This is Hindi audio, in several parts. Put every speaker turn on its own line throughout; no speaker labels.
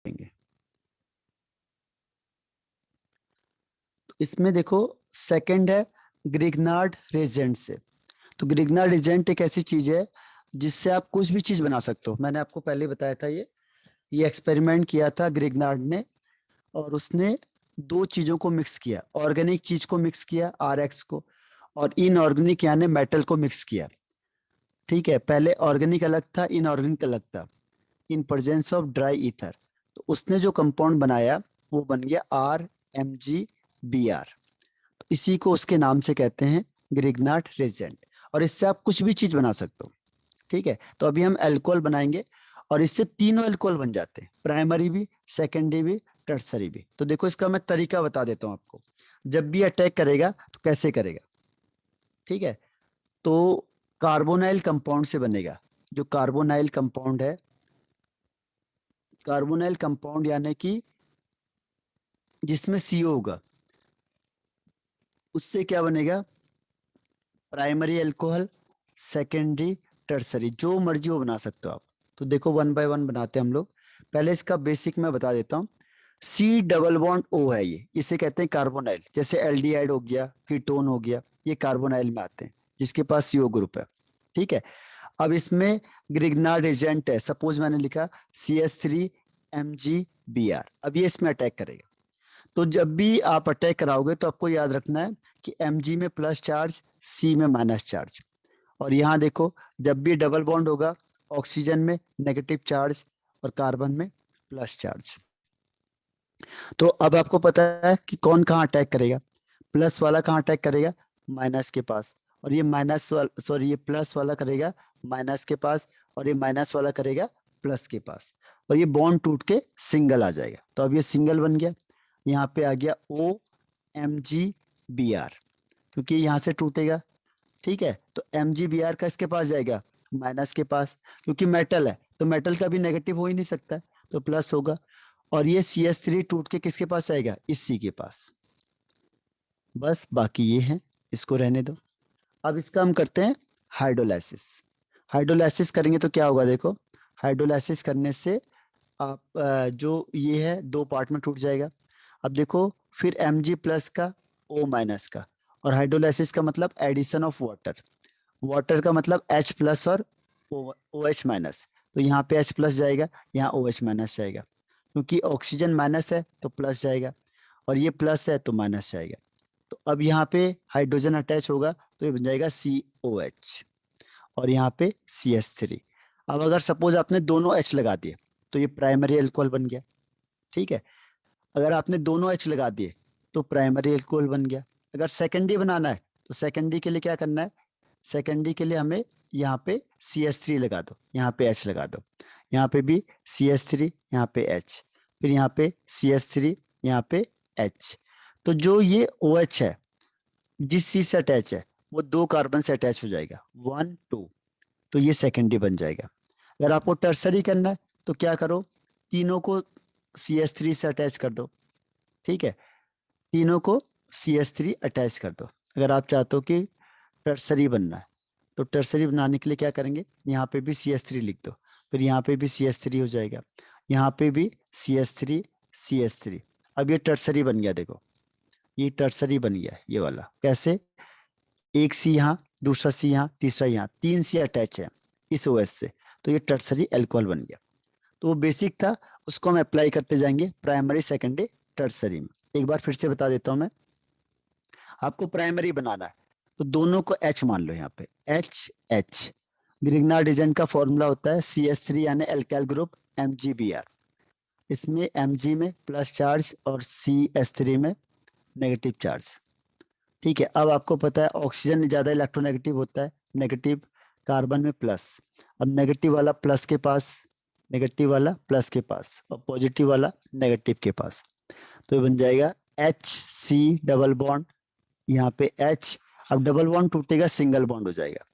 करेंगे। तो इसमें देखो, सेकंड है ग्रिग्नार्ड रेजेंट से। तो ग्रिग्नार्ड रेजेंट एक ऐसी चीज है जिससे आप कुछ भी चीज बना सकते हो। मैंने आपको पहले बताया था, ये एक्सपेरिमेंट किया था ग्रिग्नार्ड ने, और उसने दो चीजों को मिक्स किया। ऑर्गेनिक चीज को मिक्स किया, RX को, और इनऑर्गेनिक यानी मेटल को मिक्स किया। ठीक है, पहले ऑर्गेनिक अलग था, इनऑर्गेनिक अलग था, in presence of dry ether. तो उसने जो कंपाउंड बनाया वो बन गया RMgBr। इसी को उसके नाम से कहते हैं ग्रिग्नार्ड रेजेंट। और इससे आप कुछ भी चीज बना सकते हो। ठीक है, तो अभी हम अल्कोहल बनाएंगे, और इससे तीनों अल्कोहल बन जाते हैं, प्राइमरी भी, सेकेंडरी भी, टर्सरी भी। तो देखो, इसका मैं तरीका बता देता हूँ आपको। जब भी अटैक करेगा तो कैसे करेगा। ठीक है, तो कार्बोनाइल कंपाउंड से बनेगा। जो कार्बोनाइल कंपाउंड है, कार्बोनाइल कंपाउंड यानी कि जिसमें CO होगा, उससे क्या बनेगा, प्राइमरी अल्कोहल, सेकेंडरी, टर्सरी, जो मर्जी वो बना सकते हो आप। तो देखो, वन बाय वन बनाते हैं हम लोग। पहले इसका बेसिक मैं बता देता हूँ। C डबल बॉन्ड O है, ये इसे कहते हैं कार्बोनाइल। जैसे एल्डिहाइड हो गया, कीटोन हो गया, ये कार्बोनाइल में आते हैं जिसके पास CO ग्रुप है। ठीक है, अब इसमें ग्रिग्नार्ड एजेंट है। सपोज मैंने लिखा CH3MgBr। अब ये इसमें अटैक करेगा। तो जब भी आप अटैक कराओगे तो आपको याद रखना है कि Mg में प्लस चार्ज, C में माइनस चार्ज। और यहाँ देखो, जब भी डबल बॉन्ड होगा, ऑक्सीजन में नेगेटिव चार्ज और कार्बन में प्लस चार्ज। तो अब आपको पता है कि कौन कहाँ अटैक करेगा। प्लस वाला कहाँ अटैक करेगा, माइनस के पास। और ये माइनस वाला, सॉरी, ये प्लस वाला करेगा माइनस के पास, और ये माइनस वाला करेगा प्लस के पास। और ये बॉन्ड टूट के सिंगल आ जाएगा। तो अब ये सिंगल बन गया। यहाँ पे आ गया OMgBr, क्योंकि यहाँ से टूटेगा। ठीक है, तो MgBr का इसके पास जाएगा, माइनस के पास। क्योंकि मेटल है तो मेटल का भी नेगेटिव हो ही नहीं सकता है, तो प्लस होगा। और ये CH3 टूट के किसके पास जाएगा, इस C के पास। बस, बाकी ये है, इसको रहने दो। अब इसका हम करते हैं हाइड्रोलाइसिस। हाइड्रोलाइसिस करेंगे तो क्या होगा, देखो, हाइड्रोलाइसिस करने से आप जो ये है दो पार्ट में टूट जाएगा। अब देखो, फिर Mg+ का, O- का। और हाइड्रोलाइसिस का मतलब एडिशन ऑफ वाटर। वाटर का मतलब H+ और OH-। तो यहाँ पे H+ जाएगा, यहाँ OH- जाएगा। क्योंकि ऑक्सीजन माइनस है तो प्लस जाएगा, और ये प्लस है तो माइनस जाएगा। तो अब यहाँ पे हाइड्रोजन अटैच होगा तो ये बन जाएगा COH, और यहाँ पे CH3। अब अगर सपोज आपने दोनों H लगा दिए तो ये प्राइमरी अल्कोहल बन गया। ठीक है, अगर आपने दोनों H लगा दिए तो प्राइमरी अल्कोहल बन गया। अगर सेकेंडरी बनाना है तो सेकेंडरी के लिए क्या करना है, सेकेंडरी के लिए हमें यहाँ पे CH3 लगा दो, यहाँ पे H लगा दो, यहाँ पे भी CH3, यहाँ पे H, फिर यहाँ पे CH3, यहाँ पे H। तो जो ये OH है, जिस C से अटैच है, वो दो कार्बन से अटैच हो जाएगा, 1 2। तो ये सेकेंडरी बन जाएगा। अगर आपको टर्सरी करना है तो क्या करो, तीनों को CH3 से अटैच कर दो। ठीक है, तीनों को CH3 अटैच कर दो। अगर आप चाहते हो कि टर्सरी बनना है तो टर्सरी बनाने के लिए क्या करेंगे, यहाँ पे भी CH3 लिख दो, फिर यहाँ पे भी CH3 हो जाएगा, यहाँ पे भी CH3, CH3। अब ये टर्सरी बन गया। देखो, ये टर्सरी बन गया, ये वाला कैसे, एक C यहाँ, दूसरा C यहाँ, तीसरा यहाँ, तीन C अटैच है इस OH से। तो ये टर्सरी अल्कोहल बन गया। तो वो बेसिक था, उसको हम अप्लाई करते जाएंगे प्राइमरी, सेकेंडरी, टर्सरी में। एक बार फिर से बता देता हूँ मैं। आपको प्राइमरी बनाना है तो दोनों को H मान लो, यहाँ पे H। ग्रिग्नार्ड एजेंट का फॉर्मूला होता है CH3 यानी एल्काइल ग्रुप MgBr। इसमें Mg में प्लस चार्ज और CH3 में नेगेटिव चार्ज। ठीक है, अब आपको पता है ऑक्सीजन ज्यादा इलेक्ट्रोनेगेटिव होता है, नेगेटिव, कार्बन में प्लस। अब नेगेटिव वाला प्लस के पास, नेगेटिव वाला प्लस के पास, और पॉजिटिव वाला नेगेटिव के पास। तो ये बन जाएगा HC डबल बॉन्ड, यहाँ पे H। अब डबल बॉन्ड टूटेगा, सिंगल बॉन्ड हो जाएगा।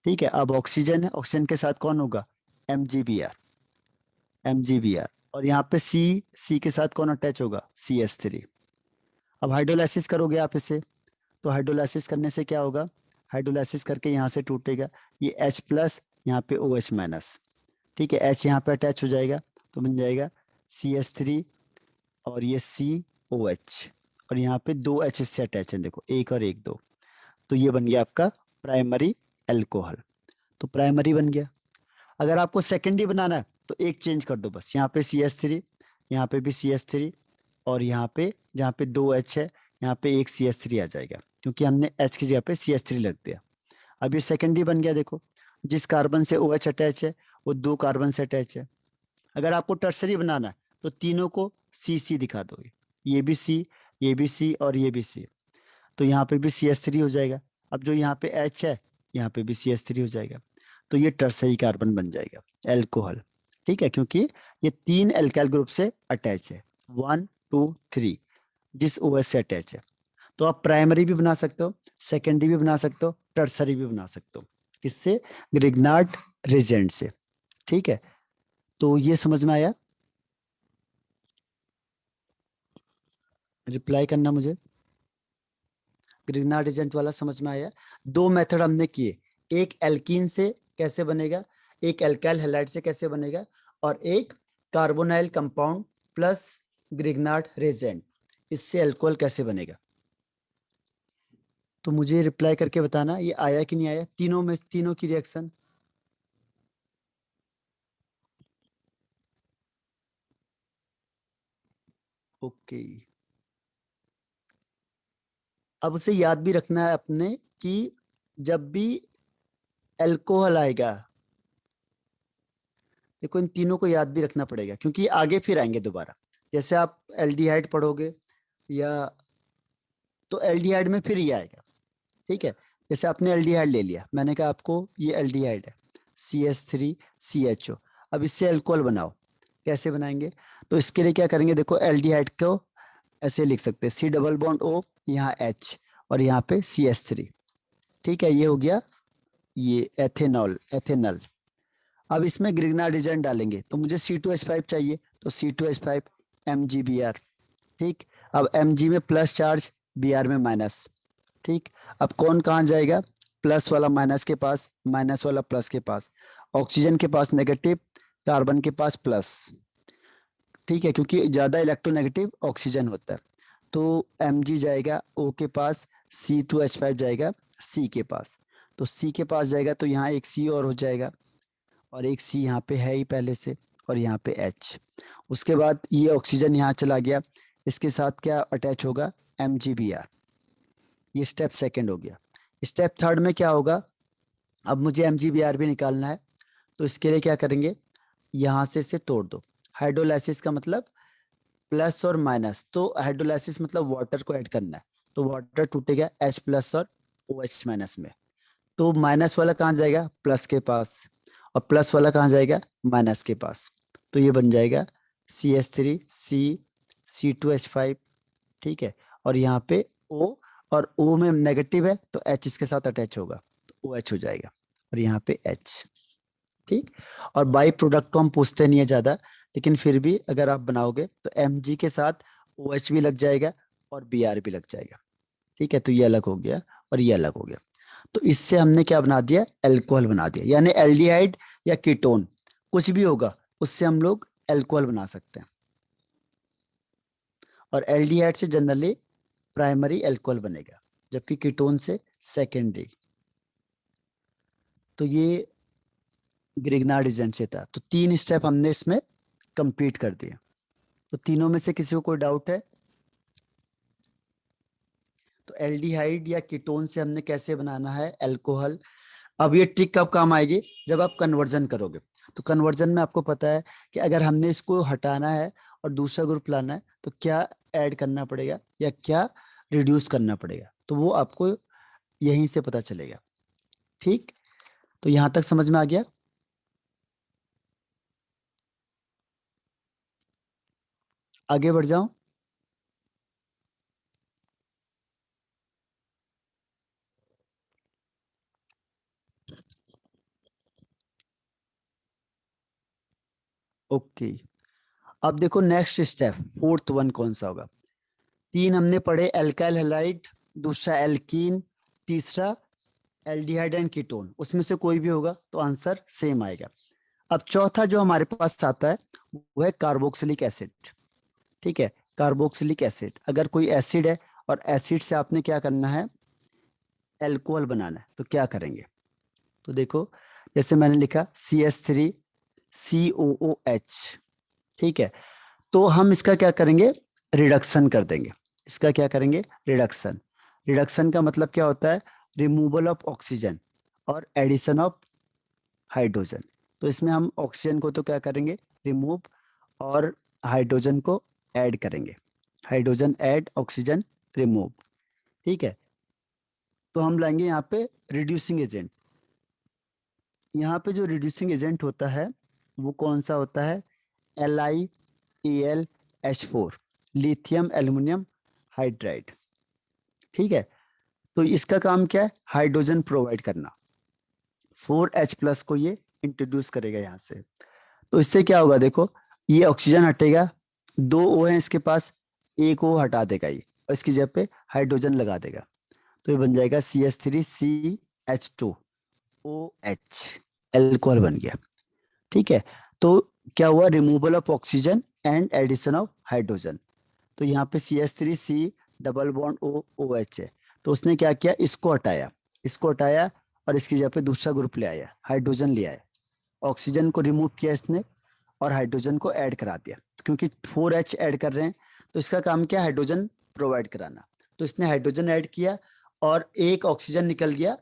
ठीक है, अब ऑक्सीजन है, ऑक्सीजन के साथ कौन होगा, MgBr। और यहाँ पे C के साथ कौन अटैच होगा, CH3। अब हाइड्रोलाइसिस करोगे आप इसे, तो हाइड्रोलाइसिस करने से क्या होगा, हाइड्रोलाइसिस करके यहाँ से टूटेगा, ये H+, यहाँ पे OH-। ठीक है, H यहाँ पे अटैच हो जाएगा तो बन जाएगा CH3 और ये COH, और यहाँ पे 2 H इससे अटैच है, देखो एक और एक, दो। तो ये बन गया आपका प्राइमरी एल्कोहल। तो प्राइमरी बन गया। अगर आपको सेकेंडरी बनाना है तो एक चेंज कर दो बस, यहाँ पे CH3, यहाँ पे भी CH3, और यहाँ पे जहाँ पे 2 H है यहाँ पे एक CH3 आ जाएगा, क्योंकि हमने H की जगह पे CH3 लग दिया। अब ये सेकेंडरी बन गया। देखो जिस कार्बन से OH अटैच है वो 2 कार्बन से अटैच है। अगर आपको टर्सरी बनाना है तो तीनों को CC दिखा दो, ये भी C, ये भी C और ये भी C। तो यहाँ पे भी CH3 हो जाएगा। अब जो यहाँ पे H है यहाँ पे भी CH3 हो जाएगा। तो ये टर्सरी कार्बन बन जाएगा, एल्कोहल। ठीक है, क्योंकि ये 3 एल्काइल ग्रुप से अटैच है, 1 2 3, जिस OH से अटैच है। तो आप प्राइमरी भी बना सकते हो, सेकेंडरी भी बना सकते हो, टर्सरी भी बना सकते हो। किससे? ग्रिग्नार्ड रीजेंट से। ठीक है, तो ये समझ में आया? रिप्लाई करना मुझे। ग्रिग्नार्ड रीजेंट वाला समझ में आया? दो मेथड हमने किए, एक एल्कीन से कैसे बनेगा, एक एल्काइल हैलाइड से कैसे बनेगा, और एक carbonyl compound plus Grignard reagent, इससे अल्कोहल कैसे बनेगा। तो मुझे रिप्लाई करके बताना ये आया कि नहीं आया, तीनों में तीनों की रिएक्शन। ओके, अब उसे याद भी रखना है अपने कि जब भी अल्कोहल आएगा, देखो इन तीनों को याद भी रखना पड़ेगा, क्योंकि आगे फिर आएंगे दोबारा। जैसे आप एल्डिहाइड पढ़ोगे या, तो एल्डिहाइड में फिर ये आएगा। ठीक है, जैसे आपने एल्डिहाइड ले लिया, मैंने कहा आपको ये एल्डिहाइड है, CH3CHO। अब इससे अल्कोहल बनाओ, कैसे बनाएंगे? तो इसके लिए क्या करेंगे, देखो एल्डिहाइड को ऐसे लिख सकते हैं, C डबल बॉन्ड O, यहाँ H, और यहाँ पे CH3। ठीक है, ये हो गया ये एथेनॉल, एथेनल। अब इसमें ग्रिग्नार्ड एजेंट डालेंगे, तो मुझे C2H5 चाहिए, तो C2H5 MgBr। ठीक, अब Mg में प्लस चार्ज, Br में माइनस। ठीक, अब कौन कहाँ जाएगा? प्लस वाला माइनस के पास, माइनस वाला प्लस के पास, ऑक्सीजन के पास नेगेटिव, कार्बन के पास प्लस। ठीक है, क्योंकि ज्यादा इलेक्ट्रोनेगेटिव ऑक्सीजन होता है। तो Mg जाएगा O के पास, C2H5 जाएगा C के पास। तो C के पास जाएगा तो यहाँ एक C और हो जाएगा, और एक C यहाँ पे है ही पहले से, और यहाँ पे H। उसके बाद ये ऑक्सीजन यहाँ चला गया, इसके साथ क्या अटैच होगा? MgBr। ये स्टेप सेकंड हो गया। स्टेप थर्ड में क्या होगा? अब मुझे MgBr भी निकालना है, तो इसके लिए क्या करेंगे, यहाँ से इसे तोड़ दो। हाइड्रोलाइसिस का मतलब प्लस और माइनस, तो हाइड्रोलाइसिस मतलब वाटर को ऐड करना है, तो वाटर टूटेगा H प्लस और OH माइनस में। तो माइनस वाला कहाँ जाएगा? प्लस के पास, और प्लस वाला कहाँ जाएगा? माइनस के पास। तो ये बन जाएगा CH3C, C2H5। ठीक है, और यहाँ पे O, और O में नेगेटिव है तो H इसके साथ अटैच होगा, तो OH हो जाएगा, और यहाँ पे H। ठीक, और बाई प्रोडक्ट को हम पूछते नहीं है ज्यादा, लेकिन फिर भी अगर आप बनाओगे तो Mg के साथ OH भी लग जाएगा और Br भी लग जाएगा। ठीक है, तो ये अलग हो गया और ये अलग हो गया। तो इससे हमने क्या बना दिया? अल्कोहल बना दिया, यानी एल्डिहाइड या कीटोन कुछ भी होगा उससे हम लोग अल्कोहल बना सकते हैं। और एल्डिहाइड से जनरली प्राइमरी अल्कोहल बनेगा, जबकि कीटोन से सेकेंडरी। तो ये ग्रिग्नार्ड एजेंट से था। तो 3 स्टेप हमने इसमें कंप्लीट कर दिए। तो तीनों में से किसी को कोई डाउट है? तो एल्डिहाइड या कीटोन से हमने कैसे बनाना है अल्कोहल। अब ये ट्रिक कब काम आएगी? जब आप कन्वर्जन करोगे। तो कन्वर्जन में आपको पता है कि अगर हमने इसको हटाना है और दूसरा ग्रुप लाना है तो क्या ऐड करना पड़ेगा या क्या रिड्यूस करना पड़ेगा, तो वो आपको यहीं से पता चलेगा। ठीक, तो यहां तक समझ में आ गया? आगे बढ़ जाऊं? ओके, अब देखो नेक्स्ट स्टेप, फोर्थ वन कौन सा होगा? 3 हमने पढ़े, एल्काइल हैलाइड, दूसरा एल्कीन, तीसरा एल्डिहाइड एंड कीटोन। उसमें से कोई भी होगा तो आंसर सेम आएगा। अब चौथा जो हमारे पास आता है वो है कार्बोक्सिलिक एसिड। ठीक है, कार्बोक्सिलिक एसिड, अगर कोई एसिड है और एसिड से आपने क्या करना है, एल्कोहल बनाना है, तो क्या करेंगे? तो देखो, जैसे मैंने लिखा CH3COOH। ठीक है, तो हम इसका क्या करेंगे, रिडक्शन कर देंगे। इसका क्या करेंगे, रिडक्शन। रिडक्शन का मतलब क्या होता है, रिमूवल ऑफ ऑक्सीजन और एडिशन ऑफ हाइड्रोजन। तो इसमें हम ऑक्सीजन को तो क्या करेंगे, रिमूव, और हाइड्रोजन को ऐड करेंगे। Hydrogen add, oxygen remove. ठीक है, तो हम लाएंगे यहाँ पे रिड्यूसिंग एजेंट। यहाँ पे जो रिड्यूसिंग एजेंट होता है वो कौन सा होता है, LiAlH4, लिथियम एल्युमिनियम हाइड्राइड। ठीक है, तो इसका काम क्या है, हाइड्रोजन प्रोवाइड करना। 4H+ को ये इंट्रोड्यूस करेगा यहाँ से। तो इससे क्या होगा, देखो ये ऑक्सीजन हटेगा, 2 O है इसके पास, एक O हटा देगा ये, और इसकी जगह पे हाइड्रोजन लगा देगा। तो ये बन जाएगा CH3CH2OH, एल्कोहल बन गया। ठीक है, तो क्या हुआ, removal of oxygen and addition of hydrogen. तो यहाँ पे CH3C डबल बॉन्ड OH है, तो उसने क्या किया, इसको हटाया, इसको हटाया, और इसकी जगह पे दूसरा ग्रुप ले आया, हाइड्रोजन ले आया। ऑक्सीजन को रिमूव किया इसने और हाइड्रोजन को ऐड करा दिया, क्योंकि 4H ऐड कर रहे हैं, तो इसका काम क्या है, हाइड्रोजन प्रोवाइड कराना। तो इसने हाइड्रोजन ऐड किया और एक ऑक्सीजन निकल गया,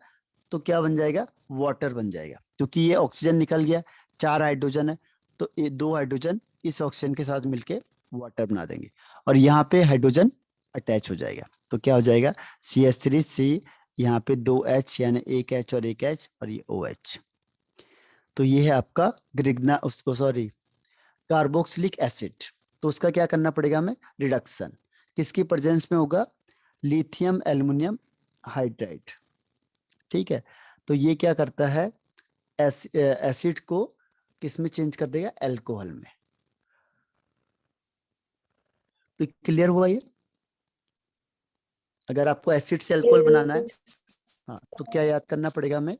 तो क्या बन जाएगा, वाटर बन जाएगा, क्योंकि ये ऑक्सीजन निकल गया, 4 हाइड्रोजन है, तो ये 2 हाइड्रोजन इस ऑक्सीजन के साथ मिलके वाटर बना देंगे, और यहाँ पे हाइड्रोजन अटैच हो जाएगा। तो क्या हो जाएगा, CH3C, यहाँ पे 2H यानी एक H और एक H, और ये OH। तो ये है आपका ग्रिग्ना, सॉरी, कार्बोक्सिलिक एसिड। तो उसका क्या करना पड़ेगा हमें, रिडक्शन। किसकी प्रेजेंस में होगा, लिथियम एल्युमिनियम हाइड्राइड। ठीक है, तो ये क्या करता है, एसिड को किस में चेंज कर देगा, एल्कोहल में। तो क्लियर हुआ ये? अगर आपको एसिड से अल्कोहल बनाना है, हाँ, तो क्या याद करना पड़ेगा हमें,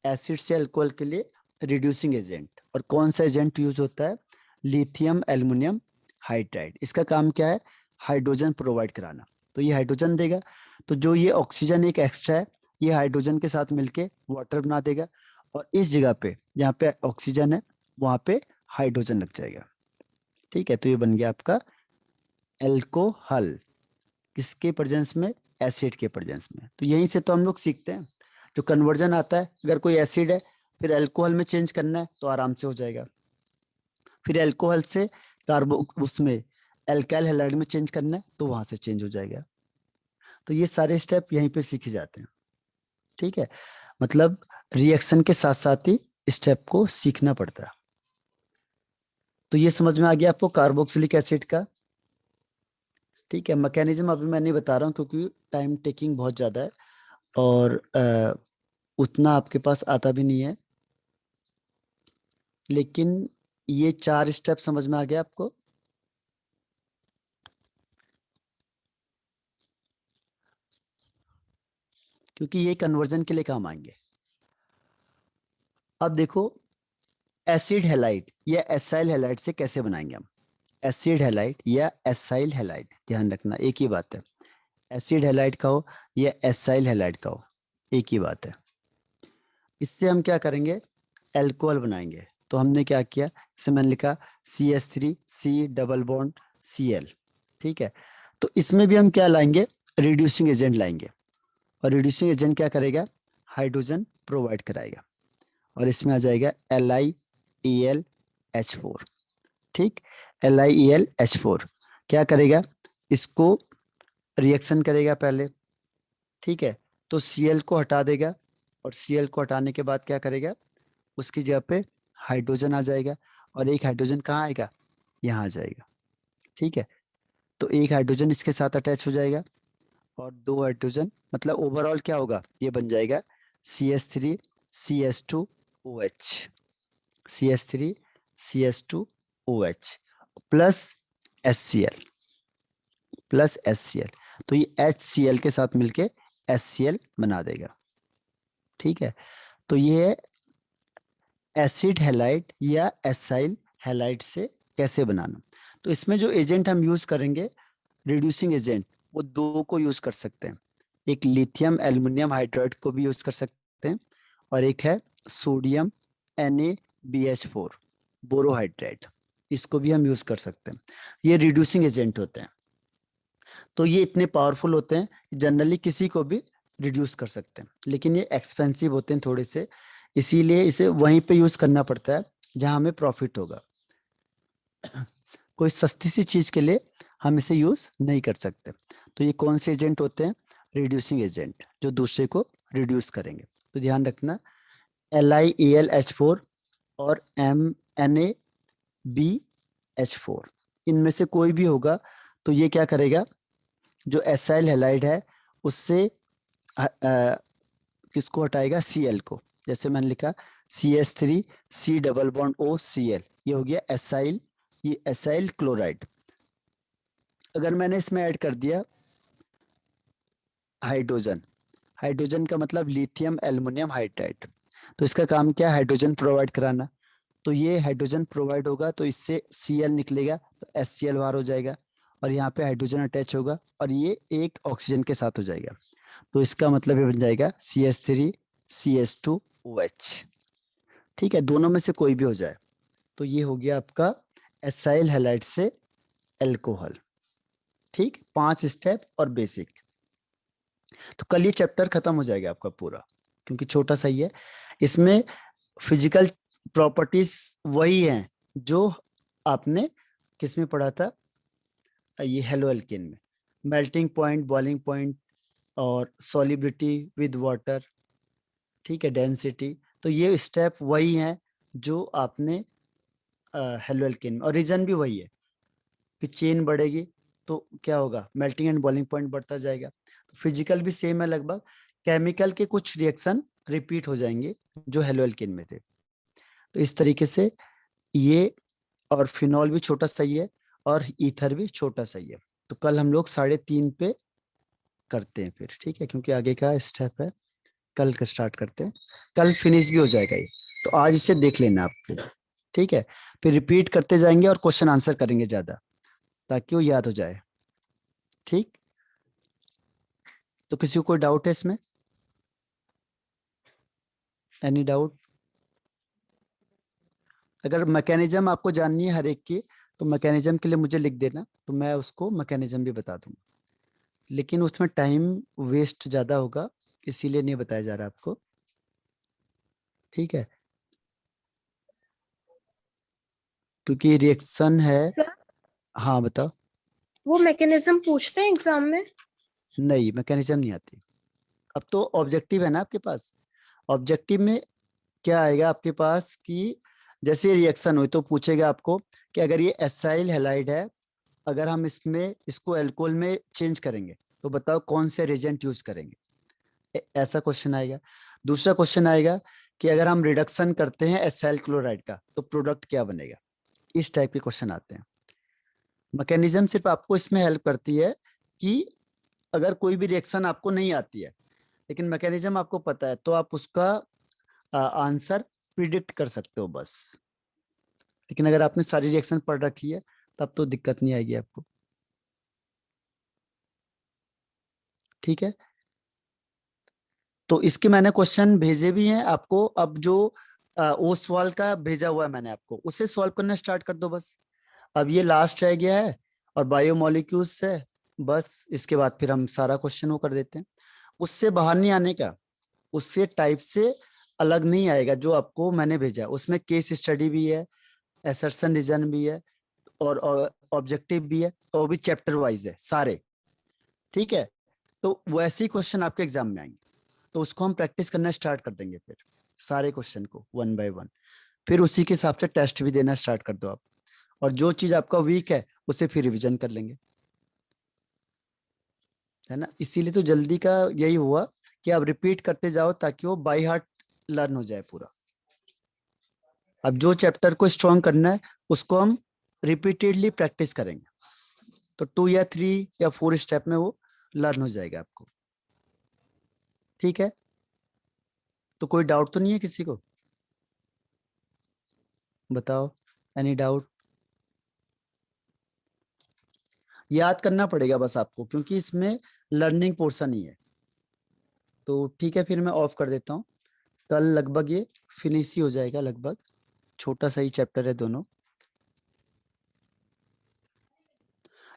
एसिड से अल्कोहल के लिए रिड्यूसिंग एजेंट। और कौन सा एजेंट यूज होता है, लिथियम एल्युमिनियम हाइड्राइड। इसका काम क्या है, हाइड्रोजन प्रोवाइड कराना। तो ये हाइड्रोजन देगा, तो जो ये ऑक्सीजन एक एक्स्ट्रा है, ये हाइड्रोजन के साथ मिलके वाटर बना देगा, और इस जगह पे जहाँ पे ऑक्सीजन है वहाँ पे हाइड्रोजन लग जाएगा। ठीक है, तो ये बन गया आपका एल्कोहल, किसके प्रेजेंस में, एसिड के प्रेजेंस में। तो यहीं से तो हम लोग सीखते हैं, जो कन्वर्जन आता है, अगर कोई एसिड है फिर अल्कोहल में चेंज करना है तो आराम से हो जाएगा, फिर अल्कोहल से कार्बो उसमें एल्काइल हैलाइड में चेंज करना है तो वहां से चेंज हो जाएगा। तो ये सारे स्टेप यहीं पे सीखे जाते हैं। ठीक है, मतलब रिएक्शन के साथ साथ ही स्टेप को सीखना पड़ता है। तो ये समझ में आ गया आपको कार्बोक्सिलिक एसिड का। ठीक है, मैकेनिज्म अभी मैं नहीं बता रहा हूँ क्योंकि टाइम टेकिंग बहुत ज़्यादा है, और उतना आपके पास आता भी नहीं है, लेकिन ये 4 स्टेप समझ में आ गया आपको। क्योंकि ये कन्वर्जन के लिए काम आएंगे। अब देखो, एसिड हैलाइड या एसाइल हैलाइड से कैसे बनाएंगे हम, एसिड हैलाइड या एसाइल हैलाइड, ध्यान रखना एक ही बात है, एसिड हैलाइड का हो या एसाइल हैलाइड का हो, एक ही बात है। इससे हम क्या करेंगे, एल्कोहल बनाएंगे। तो हमने क्या किया, इसे मैंने लिखा CH3C डबल बॉन्ड Cl। ठीक है, तो इसमें भी हम क्या लाएंगे, रिड्यूसिंग एजेंट लाएंगे, और रिड्यूसिंग एजेंट क्या करेगा, हाइड्रोजन प्रोवाइड कराएगा, और इसमें आ जाएगा LiAlH4। ठीक, LiAlH4 क्या करेगा, इसको रिएक्शन करेगा पहले। ठीक है, तो Cl को हटा देगा, और Cl को हटाने के बाद क्या करेगा, उसकी जगह पे हाइड्रोजन आ जाएगा, और एक हाइड्रोजन कहाँ आएगा, यहाँ आ जाएगा। ठीक है, तो एक हाइड्रोजन इसके साथ अटैच हो जाएगा, और 2 हाइड्रोजन, मतलब ओवरऑल क्या होगा, ये बन जाएगा CH3CH2OH, CH3CH2OH plus HCl, plus HCl। तो ये HCl के साथ मिलके HCl बना देगा। ठीक है, तो ये एसिड हैलाइड या एसाइल हैलाइड से कैसे बनाना। तो इसमें जो एजेंट हम यूज करेंगे, रिड्यूसिंग एजेंट, वो दो को यूज कर सकते हैं। एक लिथियम एल्युमिनियम हाइड्राइड को भी यूज कर सकते हैं, और एक है सोडियम NaBH4 बोरोहाइड्राइड, इसको भी हम यूज कर सकते हैं। ये रिड्यूसिंग एजेंट होते हैं। तो ये इतने पावरफुल होते हैं, जनरली किसी को भी रिड्यूस कर सकते हैं, लेकिन ये एक्सपेंसिव होते हैं थोड़े से, इसीलिए इसे वहीं पे यूज करना पड़ता है जहां हमें प्रॉफिट होगा। कोई सस्ती सी चीज के लिए हम इसे यूज नहीं कर सकते। तो ये कौन से एजेंट होते हैं, रिड्यूसिंग एजेंट, जो दूसरे को रिड्यूस करेंगे। तो ध्यान रखना, LiAlH4 और MNaBH4, इनमें से कोई भी होगा तो ये क्या करेगा, जो एसाइल हैलाइड है उससे किसको हटाएगा, Cl को। जैसे मैंने लिखा CH3 C double bond OCl, ये हो गया एसाइल, ये एसाइल क्लोराइड। अगर मैंने इसमें ऐड कर दिया हाइड्रोजन, हाइड्रोजन का मतलब लिथियम एल्युमिनियम हाइड्राइड, तो इसका काम क्या है, हाइड्रोजन प्रोवाइड कराना। तो ये हाइड्रोजन प्रोवाइड होगा तो इससे Cl निकलेगा, तो HCl बाहर हो जाएगा, और यहाँ पे हाइड्रोजन अटैच होगा और ये एक ऑक्सीजन के साथ हो जाएगा। तो इसका मतलब ये बन जाएगा CH3CH2OH। ठीक है, दोनों में से कोई भी हो जाए। तो ये हो गया आपका एसाइल हैलाइड से एल्कोहल। ठीक, 5 स्टेप और बेसिक। तो कल ये चैप्टर खत्म हो जाएगा आपका पूरा, क्योंकि छोटा सा ही है। इसमें फिजिकल प्रॉपर्टीज वही हैं जो आपने किस में पढ़ा था, ये हेलो एल्केन में, मेल्टिंग पॉइंट, बॉइलिंग पॉइंट, और सॉलिबिलिटी विद वाटर, ठीक है, डेंसिटी। तो ये स्टेप वही हैं जो आपने हेलो एल्केन में, और रीजन भी वही है कि चेन बढ़ेगी तो क्या होगा, मेल्टिंग एंड बॉइलिंग पॉइंट बढ़ता जाएगा। तो फिजिकल भी सेम है लगभग, केमिकल के कुछ रिएक्शन रिपीट हो जाएंगे जो हेलो एल्केन में थे। तो इस तरीके से ये, और फिनॉल भी छोटा सही है, और ईथर भी छोटा सही है। तो कल हम लोग 3:30 पे करते हैं फिर, ठीक है, क्योंकि आगे का स्टेप है, कल का स्टार्ट करते हैं। कल फिनिश भी हो जाएगा ये, तो आज इसे देख लेना आप, ठीक है। फिर रिपीट करते जाएंगे और क्वेश्चन आंसर करेंगे ज्यादा, ताकि वो याद हो जाए। ठीक, तो किसी को कोई डाउट है इसमें, एनी डाउट? अगर मैकेनिज्म आपको जाननी है हर एक की, तो मैकेनिज्म के लिए मुझे लिख देना, तो मैं उसको मैकेनिज्म भी बता दूंगा, लेकिन उसमें टाइम वेस्ट ज्यादा होगा, इसीलिए नहीं बताया जा रहा आपको, ठीक है, क्योंकि रिएक्शन है।
सर,
हाँ बताओ।
वो मैकेनिज्म पूछते हैं एग्जाम में?
नहीं, मैकेनिज्म नहीं आती। अब तो ऑब्जेक्टिव है ना आपके पास, ऑब्जेक्टिव में क्या आएगा आपके पास कि जैसे रिएक्शन हुई तो पूछेगा आपको कि अगर ये एसाइल हैलाइड है, अगर हम इसमें इसको अल्कोहल में चेंज करेंगे तो बताओ कौन से रिएजेंट यूज करेंगे, ऐसा क्वेश्चन आएगा। दूसरा क्वेश्चन आएगा कि अगर हम रिडक्शन करते हैं एसाइल क्लोराइड का तो प्रोडक्ट क्या बनेगा। इस टाइप के क्वेश्चन आते हैं। मैकेनिज्म सिर्फ आपको इसमें हेल्प करती है कि अगर कोई भी रिएक्शन आपको नहीं आती है, लेकिन मैकेनिज्म आपको पता है, तो आप उसका आंसर प्रिडिक्ट कर सकते हो बस। लेकिन अगर आपने सारी रिएक्शन पढ़ रखी है तब तो दिक्कत नहीं आएगी आपको, ठीक है। तो इसके मैंने क्वेश्चन भेजे भी हैं आपको, अब जो ओसवाल का भेजा हुआ है मैंने आपको, उसे सॉल्व करना स्टार्ट कर दो बस। अब ये लास्ट रह गया है, और बायोमोलिक्यूल्स है, बस इसके बाद फिर हम सारा क्वेश्चन वो कर देते हैं। उससे बाहर नहीं आने का, उससे टाइप से अलग नहीं आएगा। जो आपको मैंने भेजा उसमें केस स्टडी भी है, एसर्शन रीजन भी है, और ऑब्जेक्टिव भी है, और वो भी चैप्टर वाइज है सारे, ठीक है। तो वैसे ही क्वेश्चन आपके एग्जाम में आएंगे, तो उसको हम प्रैक्टिस करना स्टार्ट कर देंगे फिर, सारे क्वेश्चन को वन बाय वन। फिर उसी के हिसाब से टेस्ट भी देना स्टार्ट कर दो आप, और जो चीज आपका वीक है उसे फिर रिवीजन कर लेंगे, है ना। इसीलिए तो जल्दी का यही हुआ कि आप रिपीट करते जाओ ताकि वो बाय हार्ट लर्न हो जाए पूरा। अब जो चैप्टर को स्ट्रॉन्ग करना है उसको हम रिपीटेडली प्रैक्टिस करेंगे, तो 2 या 3 या 4 स्टेप में वो लर्न हो जाएगा आपको, ठीक है। तो कोई डाउट तो नहीं है किसी को? बताओ, एनी डाउट? याद करना पड़ेगा बस आपको, क्योंकि इसमें लर्निंग पोर्शन ही है। तो ठीक है, फिर मैं ऑफ कर देता हूँ। कल लगभग ये फिनिश ही हो जाएगा लगभग, छोटा सा ही चैप्टर है दोनों।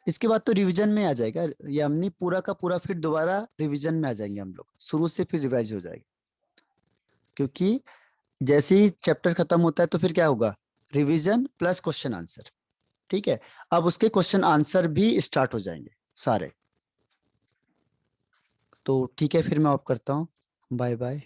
इसके बाद तो रिवीजन में आ जाएगा, ये हमने पूरा का पूरा फिर दोबारा रिवीजन में आ जाएंगे हम लोग, शुरू से फिर रिवाइज हो जाएगा। क्योंकि जैसे ही चैप्टर खत्म होता है तो फिर क्या होगा, रिवीजन प्लस क्वेश्चन आंसर। ठीक है, अब उसके क्वेश्चन आंसर भी स्टार्ट हो जाएंगे सारे। तो ठीक है, फिर मैं ऑफ करता हूँ। Bye bye.